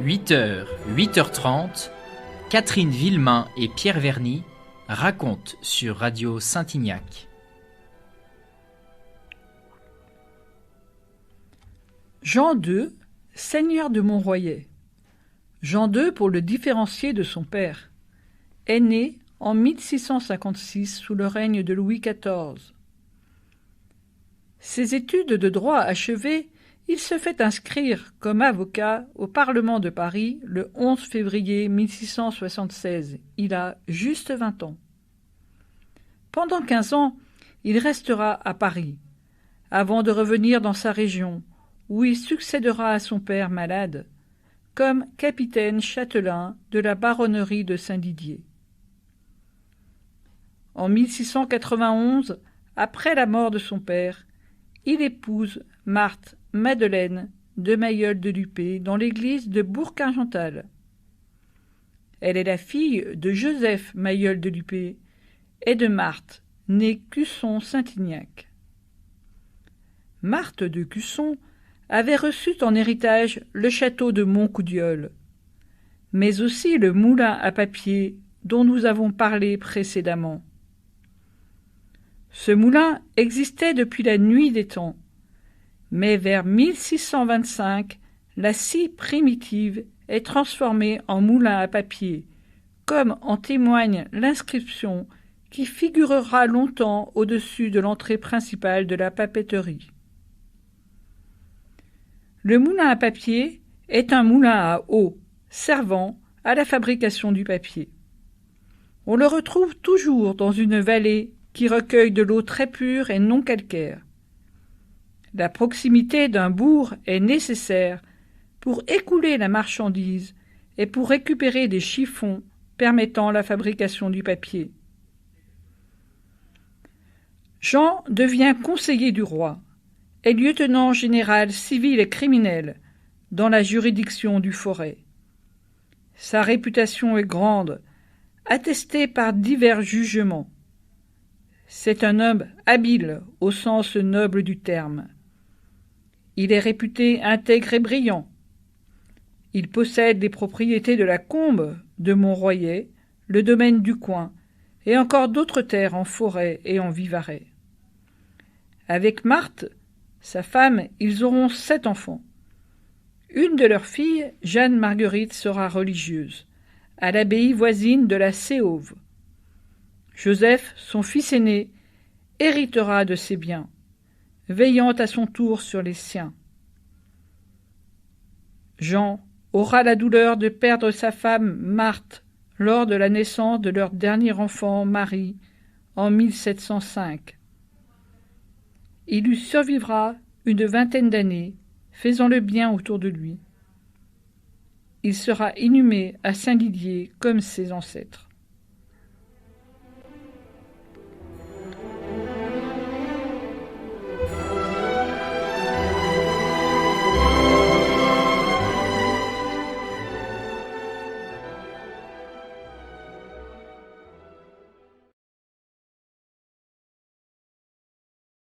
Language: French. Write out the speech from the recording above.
8h, 8h30, Catherine Villemain et Pierre Verny racontent sur Radio Saint-Ignac. Jean II, seigneur de Montroyer. Jean II, pour le différencier de son père, est né en 1656 sous le règne de Louis XIV. Ses études de droit achevées, il se fait inscrire comme avocat au Parlement de Paris le 11 février 1676. Il a juste 20 ans. Pendant 15 ans, il restera à Paris, avant de revenir dans sa région, où il succédera à son père malade, comme capitaine châtelain de la baronnerie de Saint-Didier. En 1691, après la mort de son père, il épouse Marthe Madeleine de Mailleul de Lupé dans l'église de Bourg-Argental. Elle est la fille de Joseph Mailleul de Lupé et de Marthe, née Cusson-Saint-Ignac. Marthe de Cusson avait reçu en héritage le château de Montcoudiol, mais aussi le moulin à papier dont nous avons parlé précédemment. Ce moulin existait depuis la nuit des temps, mais vers 1625, la scie primitive est transformée en moulin à papier, comme en témoigne l'inscription qui figurera longtemps au-dessus de l'entrée principale de la papeterie. Le moulin à papier est un moulin à eau servant à la fabrication du papier. On le retrouve toujours dans une vallée qui recueille de l'eau très pure et non calcaire. La proximité d'un bourg est nécessaire pour écouler la marchandise et pour récupérer des chiffons permettant la fabrication du papier. Jean devient conseiller du roi et lieutenant général civil et criminel dans la juridiction du Forez. Sa réputation est grande, attestée par divers jugements. C'est un homme habile au sens noble du terme. Il est réputé intègre et brillant. Il possède les propriétés de la Combe, de Montroyer, le domaine du Coin, et encore d'autres terres en forêt et en vivarais. Avec Marthe, sa femme, ils auront 7 enfants. Une de leurs filles, Jeanne-Marguerite, sera religieuse, à l'abbaye voisine de la Séauve. Joseph, son fils aîné, héritera de ses biens, veillant à son tour sur les siens. Jean aura la douleur de perdre sa femme Marthe lors de la naissance de leur dernier enfant Marie en 1705. Il lui survivra une vingtaine d'années, faisant le bien autour de lui. Il sera inhumé à Saint-Didier comme ses ancêtres.